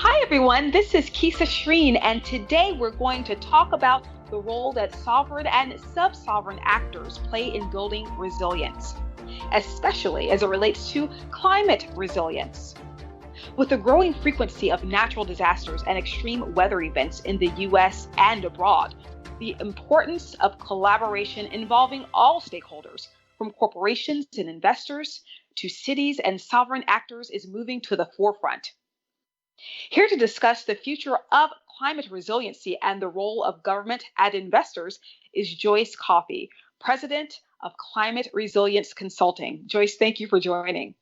Hi, everyone. This is Keisha Shreen, and today we're going to talk about the role that sovereign and sub-sovereign actors play in building resilience, especially as it relates to climate resilience. With the growing frequency of natural disasters and extreme weather events in the US and abroad, the importance of collaboration involving all stakeholders, from corporations and investors to cities and sovereign actors, is moving to the forefront. Here to discuss the future of climate resiliency and the role of government and investors is Joyce Coffey, President of Climate Resilience Consulting. Joyce, thank you for joining.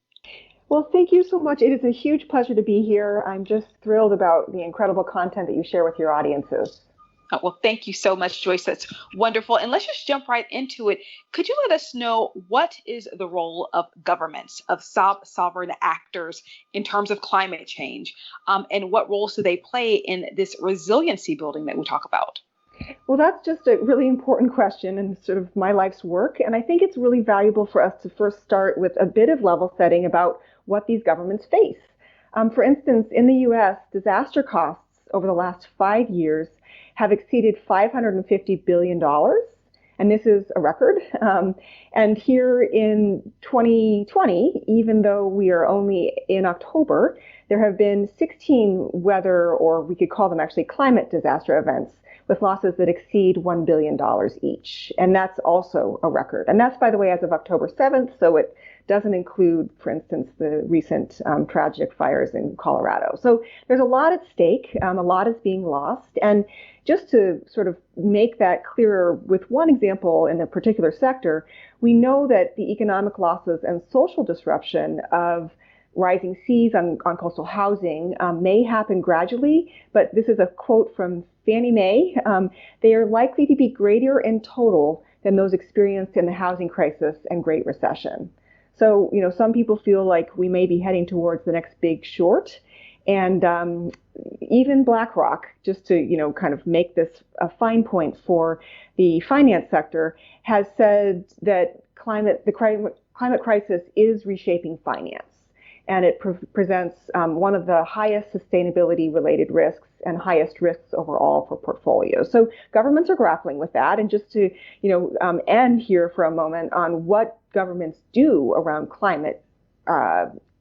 Well, thank you so much. It is a huge pleasure to be here. I'm just thrilled about the incredible content that you share with your audiences. Well, thank you so much, Joyce. That's wonderful. And let's just jump right into it. Could you let us know what is the role of governments, of sovereign actors in terms of climate change? And what roles do they play in this resiliency building that we talk about? Well, that's just a really important question and sort of my life's work. And I think it's really valuable for us to first start with a bit of level setting about what these governments face. For instance, in the US, disaster costs over the last 5 years have exceeded $550 billion. And this is a record. And here in 2020, even though we are only in October, there have been 16 weather, or we could call them actually climate disaster events, with losses that exceed $1 billion each. And that's also a record. And that's, by the way, as of October 7th. So it doesn't include, for instance, the recent tragic fires in Colorado. So there's a lot at stake. A lot is being lost. And just to sort of make that clearer with one example in a particular sector, we know that the economic losses and social disruption of rising seas on coastal housing may happen gradually, but this is a quote from Fannie Mae. They are likely to be greater in total than those experienced in the housing crisis and Great Recession. So, some people feel like we may be heading towards the next big short. And even BlackRock, just to, kind of make this a fine point for the finance sector, has said that the climate crisis is reshaping finance. And it presents one of the highest sustainability-related risks and highest risks overall for portfolios. So governments are grappling with that. And just to, end here for a moment on what governments do around climate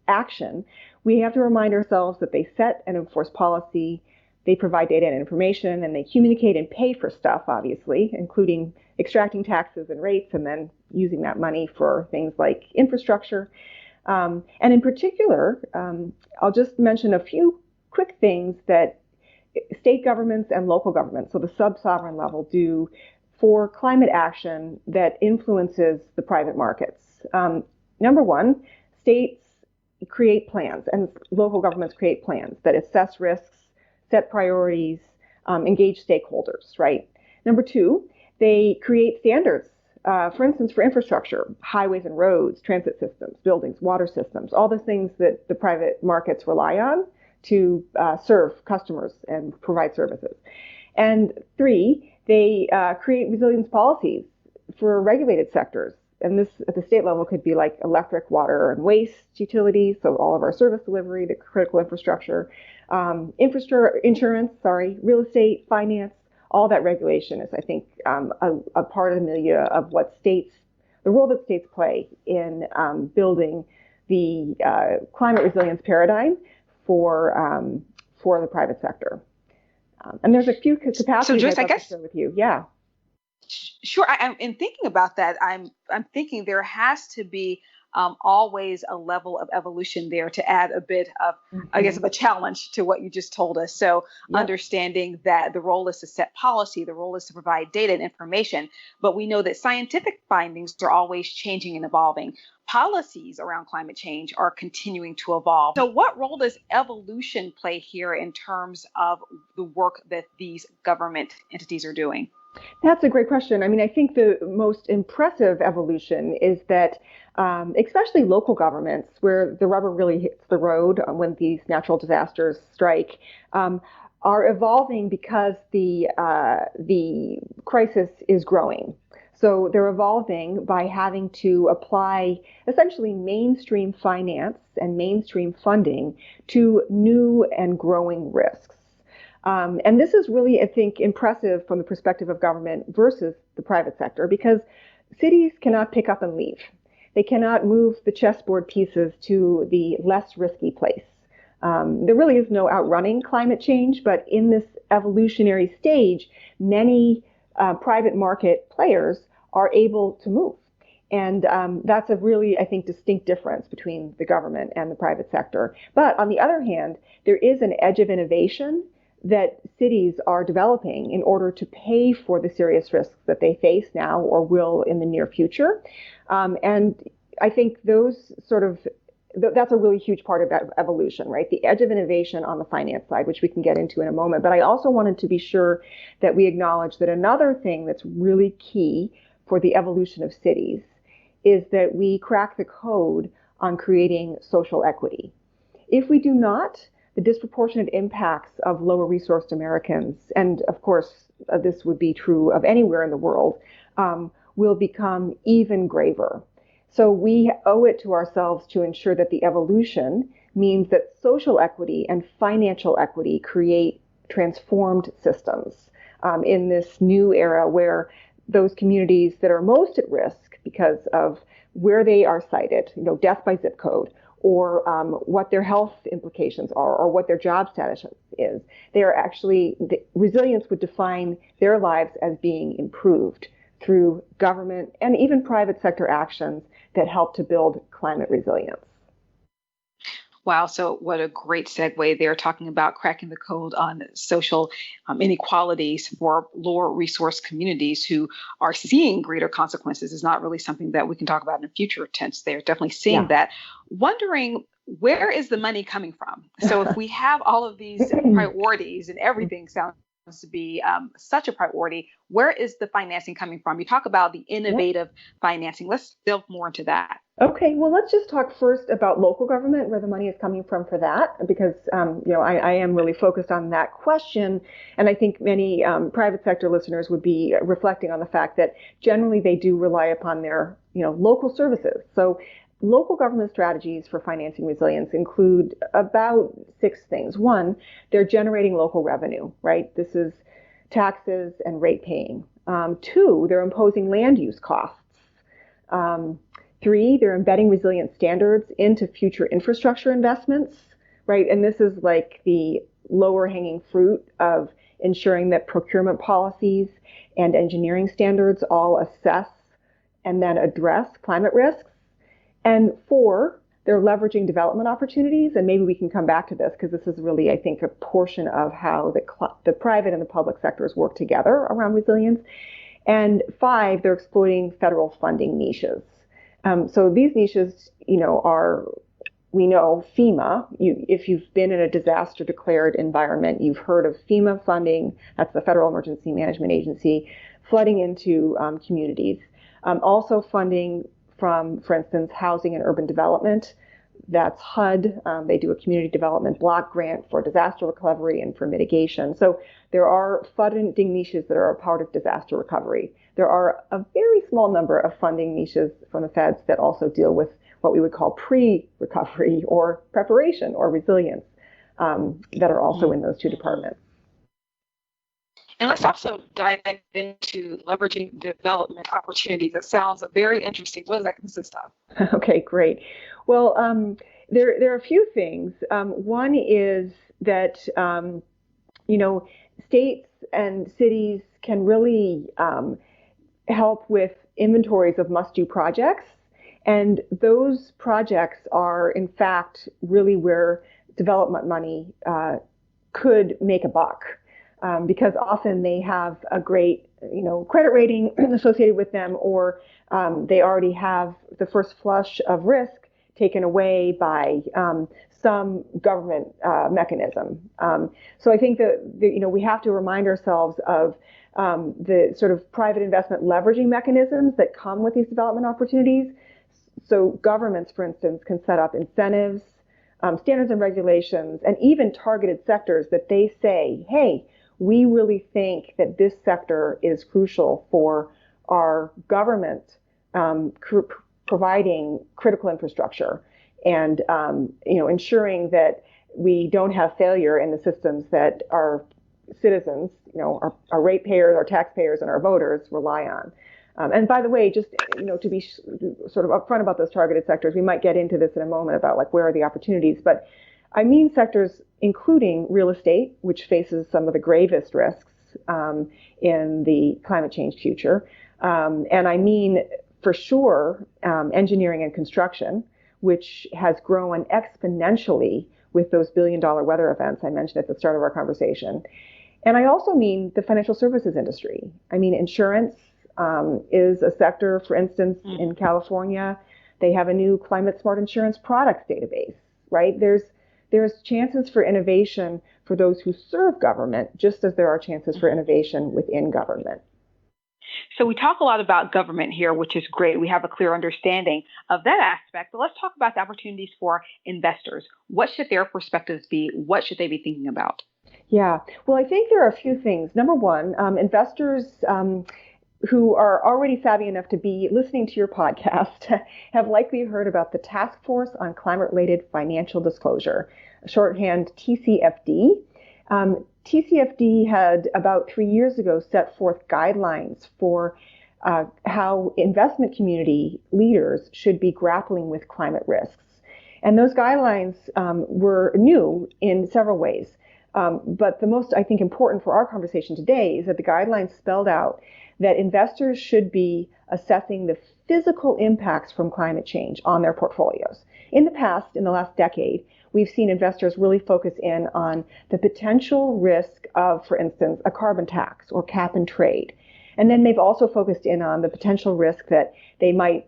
action, we have to remind ourselves that they set and enforce policy, they provide data and information, and they communicate and pay for stuff, obviously, including extracting taxes and rates and then using that money for things like infrastructure. And in particular, I'll just mention a few quick things that state governments and local governments, so the sub-sovereign level, do for climate action that influences the private markets. Number one, states create plans and local governments create plans that assess risks, set priorities, engage stakeholders, right? Number two, they create standards. For instance, for infrastructure, highways and roads, transit systems, buildings, water systems, all the things that the private markets rely on to serve customers and provide services. And three, they create resilience policies for regulated sectors. And this at the state level could be like electric, water, and waste utilities, so all of our service delivery, the critical infrastructure, insurance, real estate, finance. All that regulation is, I think, a part of the milieu of the role that states play in building the climate resilience paradigm for the private sector. And there's a few capacities so Joyce, I'd love to share with you. Yeah. Sure. In thinking about that, I'm thinking there has to be always a level of evolution there to add a bit of, I guess, of a challenge to what you just told us. So understanding that the role is to set policy, the role is to provide data and information, but we know that scientific findings are always changing and evolving. Policies around climate change are continuing to evolve. So what role does evolution play here in terms of the work that these government entities are doing? That's a great question. I mean, I think the most impressive evolution is that, especially local governments, where the rubber really hits the road when these natural disasters strike, are evolving because the crisis is growing. So they're evolving by having to apply essentially mainstream finance and mainstream funding to new and growing risks. And this is really, I think, impressive from the perspective of government versus the private sector, because cities cannot pick up and leave. They cannot move the chessboard pieces to the less risky place. There really is no outrunning climate change, but in this evolutionary stage, many private market players are able to move. And that's a really, I think, distinct difference between the government and the private sector. But on the other hand, there is an edge of innovation that cities are developing in order to pay for the serious risks that they face now or will in the near future. And I think that's a really huge part of that evolution, right? The edge of innovation on the finance side, which we can get into in a moment. But I also wanted to be sure that we acknowledge that another thing that's really key for the evolution of cities is that we crack the code on creating social equity. If we do not, the disproportionate impacts of lower resourced Americans, and of course, this would be true of anywhere in the world, will become even graver. So we owe it to ourselves to ensure that the evolution means that social equity and financial equity create transformed systems in this new era where those communities that are most at risk because of where they are sited, death by zip code, or what their health implications are, or what their job status is, the resilience would define their lives as being improved through government and even private sector actions that help to build climate resilience. Wow, so what a great segue there, talking about cracking the code on social inequalities for lower resource communities who are seeing greater consequences is not really something that we can talk about in future tense. They're definitely seeing that. Wondering, where is the money coming from? So if we have all of these priorities and everything sounds to be such a priority, where is the financing coming from? You talk about the innovative financing. Let's delve more into that. Okay, well, let's just talk first about local government, where the money is coming from for that, because I am really focused on that question, and I think many private sector listeners would be reflecting on the fact that generally they do rely upon their local services. So local government strategies for financing resilience include about 6 things. One, they're generating local revenue, right? This is taxes and rate paying. 2, they're imposing land use costs. 3, they're embedding resilient standards into future infrastructure investments, right? And this is like the lower hanging fruit of ensuring that procurement policies and engineering standards all assess and then address climate risks. And 4, they're leveraging development opportunities, and maybe we can come back to this because this is really, I think, a portion of how the private and the public sectors work together around resilience. And 5, they're exploiting federal funding niches. So these niches, are, we know FEMA. If you've been in a disaster declared environment, you've heard of FEMA funding. That's the Federal Emergency Management Agency, flooding into communities. Also funding from, for instance, housing and urban development. That's HUD. They do a community development block grant for disaster recovery and for mitigation. So there are funding niches that are a part of disaster recovery. There are a very small number of funding niches from the feds that also deal with what we would call pre-recovery or preparation or resilience that are also in those 2 departments. And let's also dive into leveraging development opportunities. That sounds very interesting. What does that consist of? Okay, great. Well, there are a few things. One is that, states and cities can really help with inventories of must-do projects. And those projects are, in fact, really where development money could make a buck. Because often they have a great, credit rating associated with them, or they already have the first flush of risk taken away by some government mechanism. So I think that we have to remind ourselves of the sort of private investment leveraging mechanisms that come with these development opportunities. So governments, for instance, can set up incentives, standards and regulations, and even targeted sectors that they say, hey, we really think that this sector is crucial for are government providing critical infrastructure and ensuring that we don't have failure in the systems that our citizens, our ratepayers, our taxpayers, and our voters rely on. And by the way, just to be sort of upfront about those targeted sectors, we might get into this in a moment about like where are the opportunities, but I mean sectors including real estate, which faces some of the gravest risks in the climate change future, and I mean for sure engineering and construction, which has grown exponentially with those billion-dollar weather events I mentioned at the start of our conversation. And I also mean the financial services industry. I mean insurance. Is a sector, for instance, in California, they have a new climate smart insurance products database, right? There's chances for innovation for those who serve government, just as there are chances for innovation within government. So we talk a lot about government here, which is great. We have a clear understanding of that aspect, but let's talk about the opportunities for investors. What should their perspectives be? What should they be thinking about? Yeah, well, I think there are a few things. Number one, investors who are already savvy enough to be listening to your podcast have likely heard about the Task Force on Climate-Related Financial Disclosure, shorthand TCFD. TCFD had about 3 years ago set forth guidelines for how investment community leaders should be grappling with climate risks. And those guidelines were new in several ways. But the most, I think, important for our conversation today is that the guidelines spelled out that investors should be assessing the physical impacts from climate change on their portfolios. In the past, in the last decade, we've seen investors really focus in on the potential risk of, for instance, a carbon tax or cap and trade. And then they've also focused in on the potential risk that they might,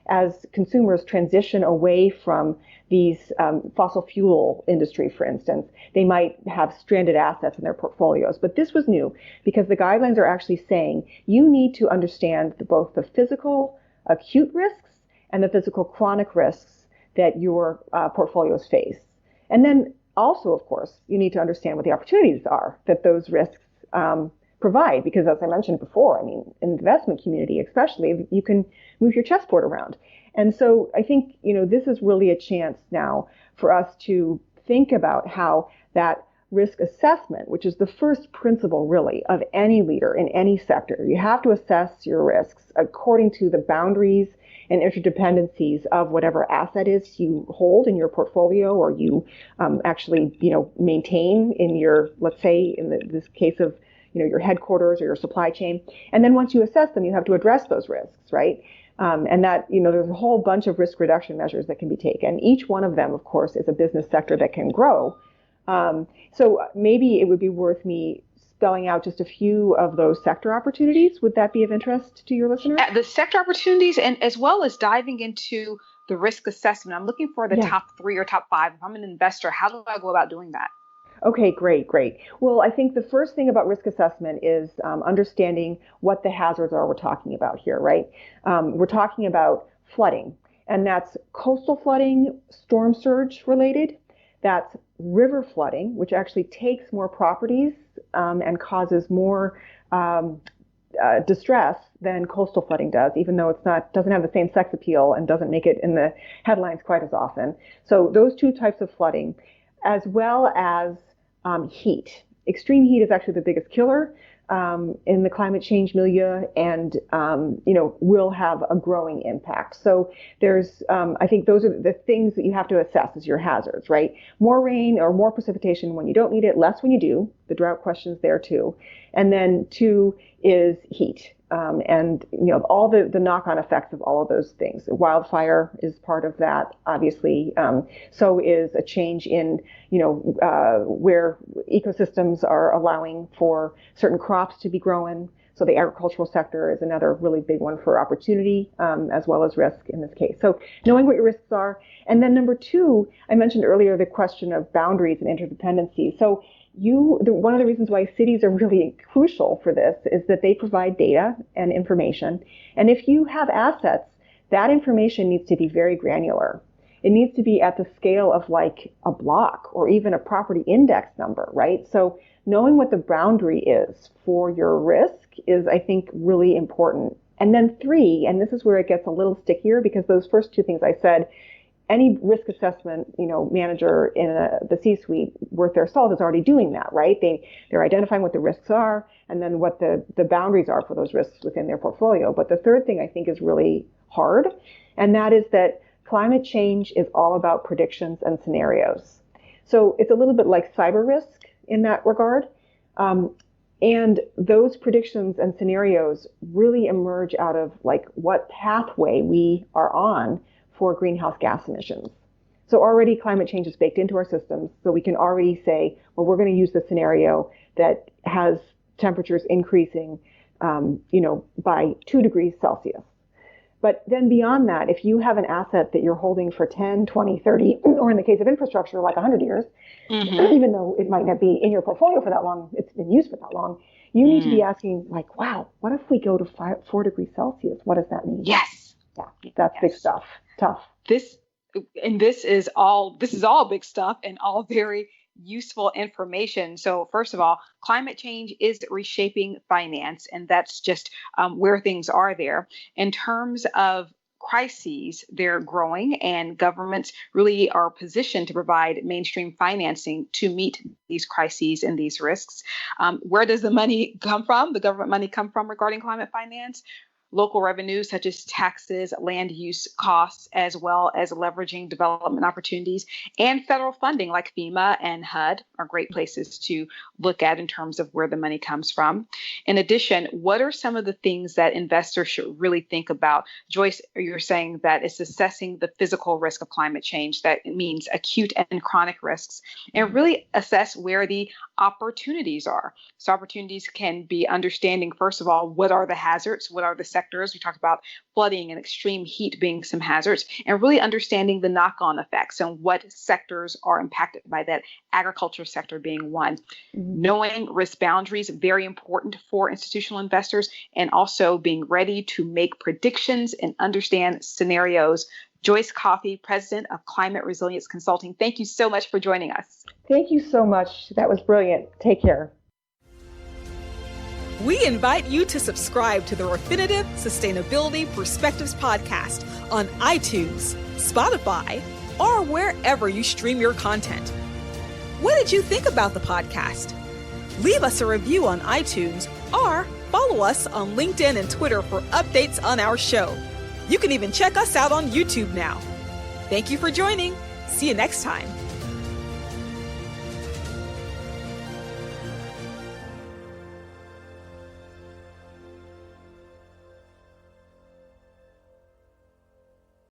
as consumers transition away from these fossil fuel industry, for instance, they might have stranded assets in their portfolios. But this was new because the guidelines are actually saying you need to understand both the physical acute risks and the physical chronic risks that your portfolios face. And then also, of course, you need to understand what the opportunities are that those risks provide, because as I mentioned before, I mean, in the investment community especially, you can move your chessboard around. And so I think, this is really a chance now for us to think about how that risk assessment, which is the first principle really of any leader in any sector, you have to assess your risks according to the boundaries and interdependencies of whatever asset is you hold in your portfolio or you actually, maintain in your, let's say, in this case of your headquarters or your supply chain. And then once you assess them, you have to address those risks, right? And that, there's a whole bunch of risk reduction measures that can be taken. Each one of them, of course, is a business sector that can grow. So maybe it would be worth me spelling out just a few of those sector opportunities. Would that be of interest to your listeners? The sector opportunities, and as well as diving into the risk assessment. I'm looking for the top 3 or top 5. If I'm an investor, how do I go about doing that? Okay, great. Well, I think the first thing about risk assessment is understanding what the hazards are we're talking about here, right? We're talking about flooding, and that's coastal flooding, storm surge related. That's river flooding, which actually takes more properties and causes more distress than coastal flooding does, even though doesn't have the same sex appeal and doesn't make it in the headlines quite as often. So those two types of flooding, as well as heat. Extreme heat is actually the biggest killer in the climate change milieu, and will have a growing impact. So there's, I think those are the things that you have to assess as your hazards, right? More rain or more precipitation when you don't need it, less when you do. The drought question's there too. And then 2 is heat. And all the knock-on effects of all of those things. Wildfire is part of that, obviously. So is a change in, where ecosystems are allowing for certain crops to be grown. So the agricultural sector is another really big one for opportunity, as well as risk in this case. So knowing what your risks are. And then number 2, I mentioned earlier the question of boundaries and interdependencies. So one of the reasons why cities are really crucial for this is that they provide data and information. And if you have assets, that information needs to be very granular. It needs to be at the scale of like a block or even a property index number, right? So knowing what the boundary is for your risk is, I think, really important. And then 3, and this is where it gets a little stickier because those first 2 things I said, any risk assessment, manager in the C-suite worth their salt is already doing that, right? They're identifying what the risks are and then what the boundaries are for those risks within their portfolio. But the third thing I think is really hard, and that is that climate change is all about predictions and scenarios. So it's a little bit like cyber risk in that regard. And those predictions and scenarios really emerge out of like what pathway we are on for greenhouse gas emissions. So already climate change is baked into our systems. So we can already say, well, we're going to use the scenario that has temperatures increasing, by 2 degrees Celsius. But then beyond that, if you have an asset that you're holding for 10, 20, 30, or in the case of infrastructure, like 100 years, even though it might not be in your portfolio for that long, it's been used for that long, you need to be asking like, wow, what if we go to 4 degrees Celsius? What does that mean? Yes. Yeah, that's big stuff. Tough. This is all big stuff and all very useful information. So first of all, climate change is reshaping finance, and that's just where things are there. In terms of crises, they're growing, and governments really are positioned to provide mainstream financing to meet these crises and these risks. Where does the money come from? The government money come from regarding climate finance? Local revenues such as taxes, land use costs, as well as leveraging development opportunities, and federal funding like FEMA and HUD are great places to look at in terms of where the money comes from. In addition, what are some of the things that investors should really think about? Joyce, you're saying that it's assessing the physical risk of climate change. That means acute and chronic risks, and really assess where the opportunities are. So opportunities can be understanding, first of all, what are the hazards? What are the sectors? We talked about flooding and extreme heat being some hazards, and really understanding the knock-on effects and what sectors are impacted by that, agriculture sector being one. Knowing risk boundaries, very important for institutional investors, and also being ready to make predictions and understand scenarios. Joyce Coffey, President of Climate Resilience Consulting, thank you so much for joining us. Thank you so much. That was brilliant. Take care. We invite you to subscribe to the Refinitiv Sustainability Perspectives podcast on iTunes, Spotify, or wherever you stream your content. What did you think about the podcast? Leave us a review on iTunes or follow us on LinkedIn and Twitter for updates on our show. You can even check us out on YouTube now. Thank you for joining. See you next time.